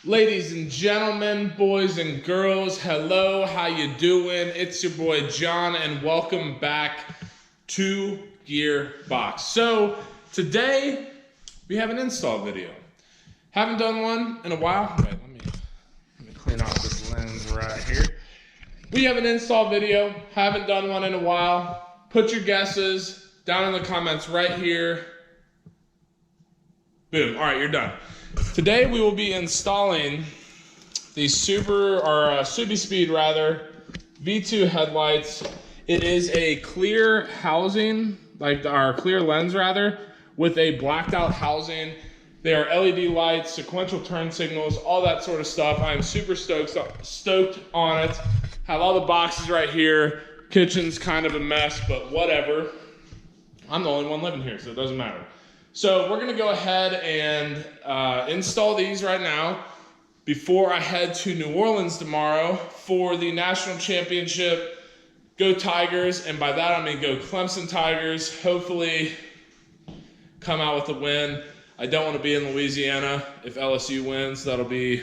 Ladies and gentlemen, boys and girls, hello, how you doing? It's your boy John and welcome back to Gearbox. So today we have an install video. Haven't done one in a while. Wait, let me clean off this lens right here. We have an install video, haven't done one in a while. Put your guesses down in the comments right here. Boom, all right, you're done. Today we will be installing the SubiSpeed V2 headlights. It is a clear housing, like our clear lens rather, with a blacked out housing. They are LED lights, sequential turn signals, all that sort of stuff. I am super stoked on it. Have all the boxes right here. Kitchen's kind of a mess, but whatever. I'm the only one living here, so it doesn't matter. So we're gonna go ahead and install these right now before I head to New Orleans tomorrow for the national championship. Go Tigers, and by that I mean go Clemson Tigers. Hopefully come out with a win. I don't want to be in Louisiana. If LSU wins, that'll be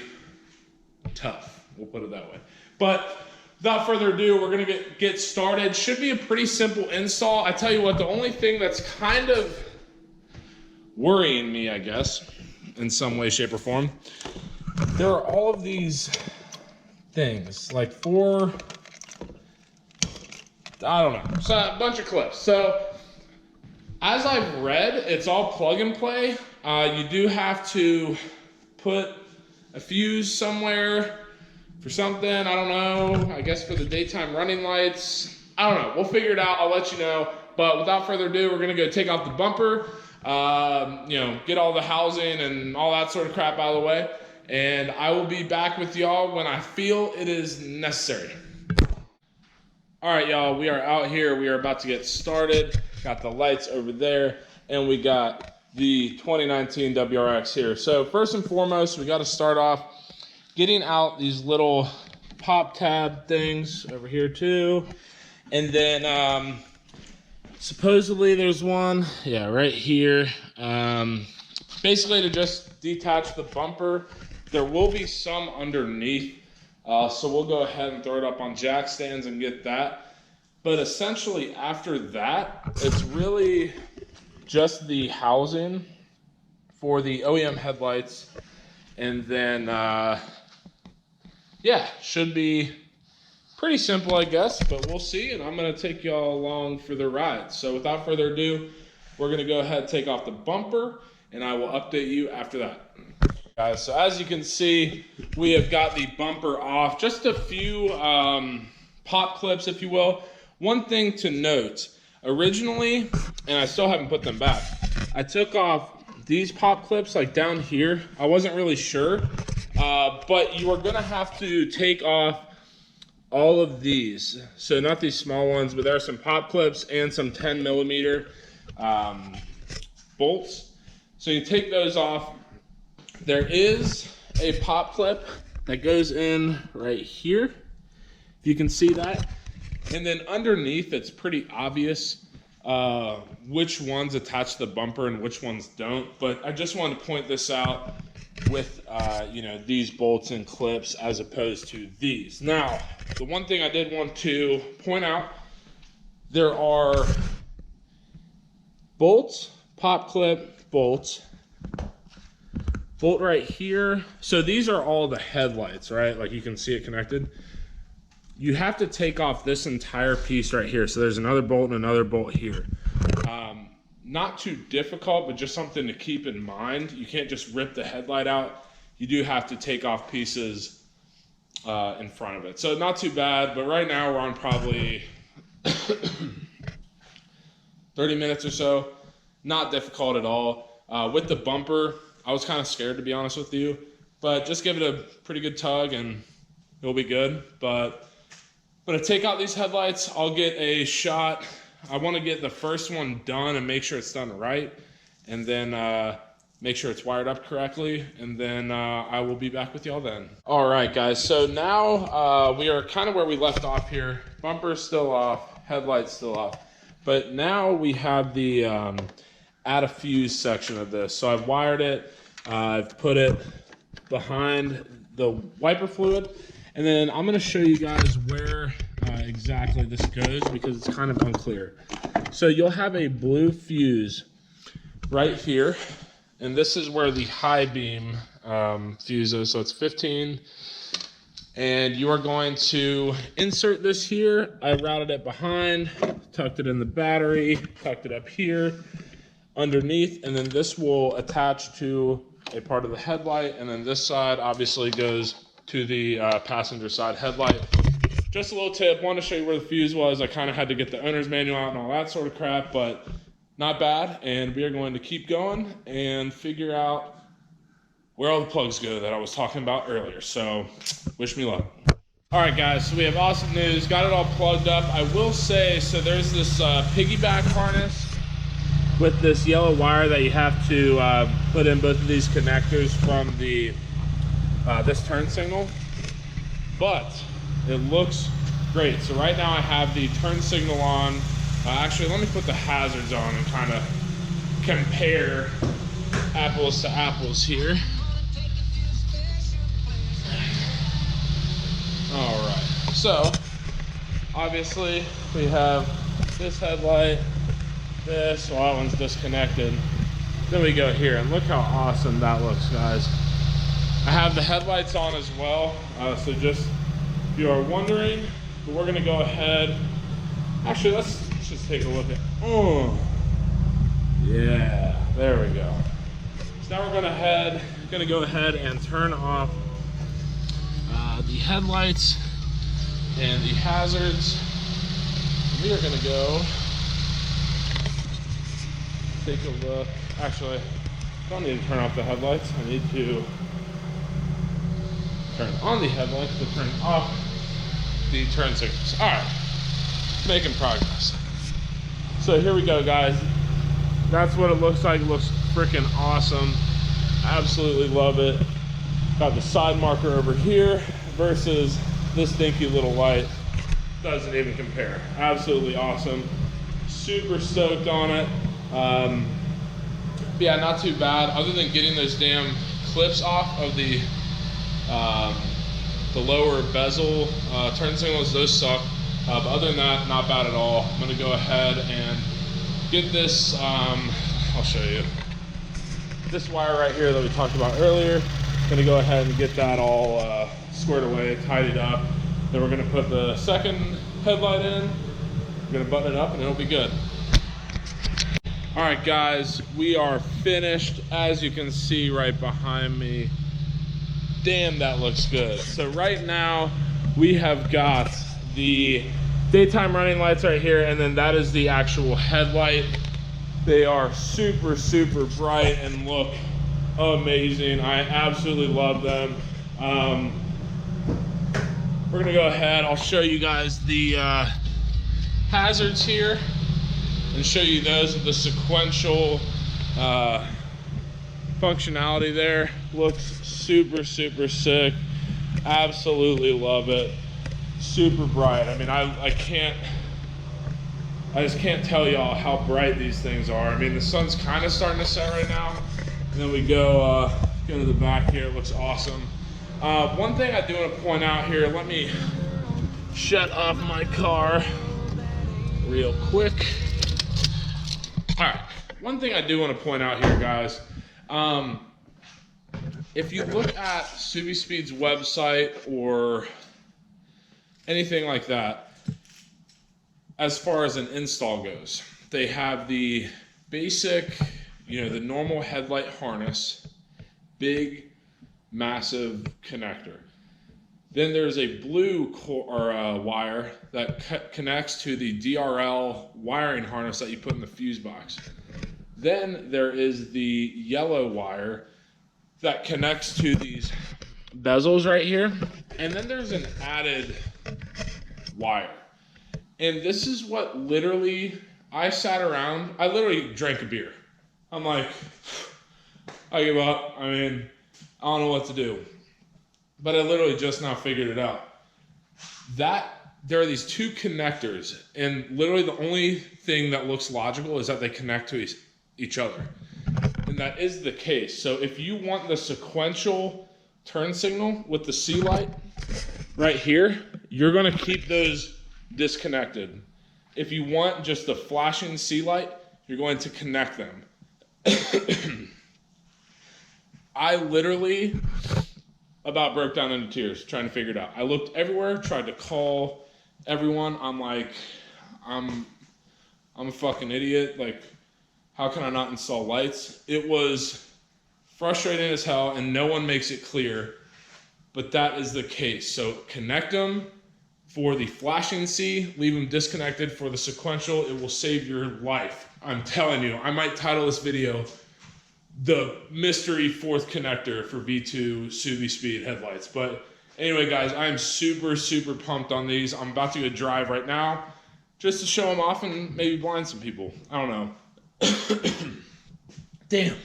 tough. We'll put it that way. But without further ado, we're gonna get started. Should be a pretty simple install. I tell you what, the only thing that's kind of worrying me, I guess, in some way, shape, or form, there are all of these things, like I don't know, so a bunch of clips. So as I've read, it's all plug and play. You do have to put a fuse somewhere for something, I don't know, I guess for the daytime running lights. I don't know, we'll figure it out, I'll let you know. But without further ado, we're gonna go take off the bumper, get all the housing and all that sort of crap out of the way. And I will be back with y'all when I feel it is necessary. All right, y'all, we are out here. We are about to get started. Got the lights over there, and we got the 2019 WRX here. So first and foremost, we got to start off getting out these little pop tab things over here too. And then supposedly there's one, yeah, right here. Basically to just detach the bumper. There will be some underneath, so we'll go ahead and throw it up on jack stands and get that. But essentially after that, it's really just the housing for the OEM headlights. And then, yeah, should be pretty simple, I guess, but we'll see, and I'm gonna take y'all along for the ride. So without further ado, we're gonna go ahead and take off the bumper, and I will update you after that. Guys, so as you can see, we have got the bumper off. Just a few pop clips, if you will. One thing to note, originally, and I still haven't put them back, I took off these pop clips like down here. I wasn't really sure, but you are gonna have to take off all of these. So not these small ones, but there are some pop clips and some 10mm bolts. So you take those off. There is a pop clip that goes in right here, if you can see that. And then underneath, it's pretty obvious which ones attach the bumper and which ones don't. But I just wanted to point this out with these bolts and clips as opposed to these. Now, the one thing I did want to point out, there are bolts, pop clip, bolts, bolt right here. So these are all the headlights, right? Like you can see it connected. You have to take off this entire piece right here. So there's another bolt and another bolt here. Not too difficult, but just something to keep in mind. You can't just rip the headlight out. You do have to take off pieces in front of it. So not too bad, but right now we're on probably 30 minutes or so. Not difficult at all. With the bumper, I was kind of scared, to be honest with you, but just give it a pretty good tug and it'll be good. But I'm gonna take out these headlights. I'll get a shot. I want to get the first one done and make sure it's done right, and then make sure it's wired up correctly, and then I will be back with y'all then. All right, guys, so now we are kind of where we left off here. Bumper's still off, headlights still off, but now we have the add a fuse section of this. So I've wired it, I've put it behind the wiper fluid. And then I'm gonna show you guys where exactly this goes because it's kind of unclear. So you'll have a blue fuse right here, and this is where the high beam fuse is. So it's 15, and you are going to insert this here. I routed it behind, tucked it in the battery, tucked it up here underneath, and then this will attach to a part of the headlight, and then this side obviously goes to the passenger side headlight. Just a little tip, wanted to show you where the fuse was. I kind of had to get the owner's manual out and all that sort of crap, but not bad. And we are going to keep going and figure out where all the plugs go that I was talking about earlier. So wish me luck. All right, guys, so we have awesome news. Got it all plugged up. I will say, so there's this piggyback harness with this yellow wire that you have to put in both of these connectors from the this turn signal, but it looks great. So right now I have the turn signal on. Actually, let me put the hazards on and kind of compare apples to apples here. All right, so obviously we have this headlight, this, well, that one's disconnected. Then we go here, and look how awesome that looks, guys. I have the headlights on as well, so just if you are wondering, but we're gonna go ahead. Actually, let's just take a look at, oh, yeah, there we go. So now we're gonna go ahead and turn off the headlights and the hazards. We are gonna go take a look. Actually, I don't need to turn off the headlights. I need to turn on the headlights to turn off the turn signals. All right, making progress. So here we go, guys. That's what it looks like. It looks freaking awesome. Absolutely love it. Got the side marker over here versus this dinky little light. Doesn't even compare. Absolutely awesome. Super stoked on it. Yeah, not too bad. Other than getting those damn clips off of the lower bezel turn signals, those suck. But other than that, not bad at all. I'm gonna go ahead and get this, I'll show you. This wire right here that we talked about earlier, gonna go ahead and get that all squared away, tidied up. Then we're gonna put the second headlight in, we're gonna button it up and it'll be good. All right, guys, we are finished. As you can see right behind me, damn, that looks good. So right now we have got the daytime running lights right here, and then that is the actual headlight. They are super, super bright and look amazing. I absolutely love them. We're gonna go ahead, I'll show you guys the hazards here and show you those with the sequential functionality there. Looks super, super sick. Absolutely love it. Super bright. I mean, I just can't tell y'all how bright these things are. I mean, the sun's kind of starting to set right now. And then we go to the back here. It looks awesome. One thing I do want to point out here, let me shut off my car real quick. All right, one thing I do want to point out here, guys. If you look at SubiSpeed's website or anything like that, as far as an install goes, they have the basic, the normal headlight harness, big, massive connector. Then there's a blue wire that connects to the DRL wiring harness that you put in the fuse box. Then there is the yellow wire that connects to these bezels right here. And then there's an added wire. And this is what literally, I sat around, I literally drank a beer. I'm like, I give up. I mean, I don't know what to do. But I literally just now figured it out. There are these two connectors, and literally the only thing that looks logical is that they connect to each other. And that is the case. So if you want the sequential turn signal with the C light right here, you're going to keep those disconnected. If you want just the flashing C light, you're going to connect them. I literally about broke down into tears trying to figure it out. I looked everywhere, tried to call everyone. I'm like, I'm a fucking idiot. Like, how can I not install lights? It was frustrating as hell, and no one makes it clear, but that is the case. So connect them for the flashing C, leave them disconnected for the sequential. It will save your life. I'm telling you, I might title this video the mystery fourth connector for V2 SubiSpeed headlights. But anyway, guys, I am super, super pumped on these. I'm about to go drive right now just to show them off and maybe blind some people. I don't know. Damn,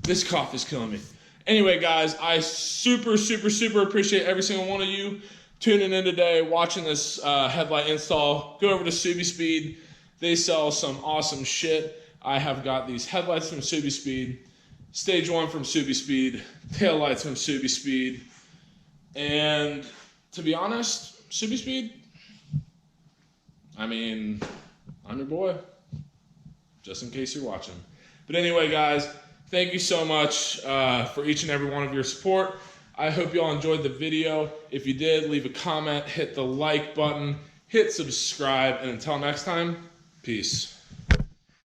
this cough is killing me. Anyway, guys, I super, super, super appreciate every single one of you tuning in today, watching this headlight install. Go over to SubiSpeed. They sell some awesome shit. I have got these headlights from SubiSpeed, stage 1 from SubiSpeed, tail lights from SubiSpeed, and to be honest, SubiSpeed, I mean, I'm your boy, just in case you're watching. But anyway, guys, thank you so much for each and every one of your support. I hope you all enjoyed the video. If you did, leave a comment, hit the like button, hit subscribe, and until next time, peace.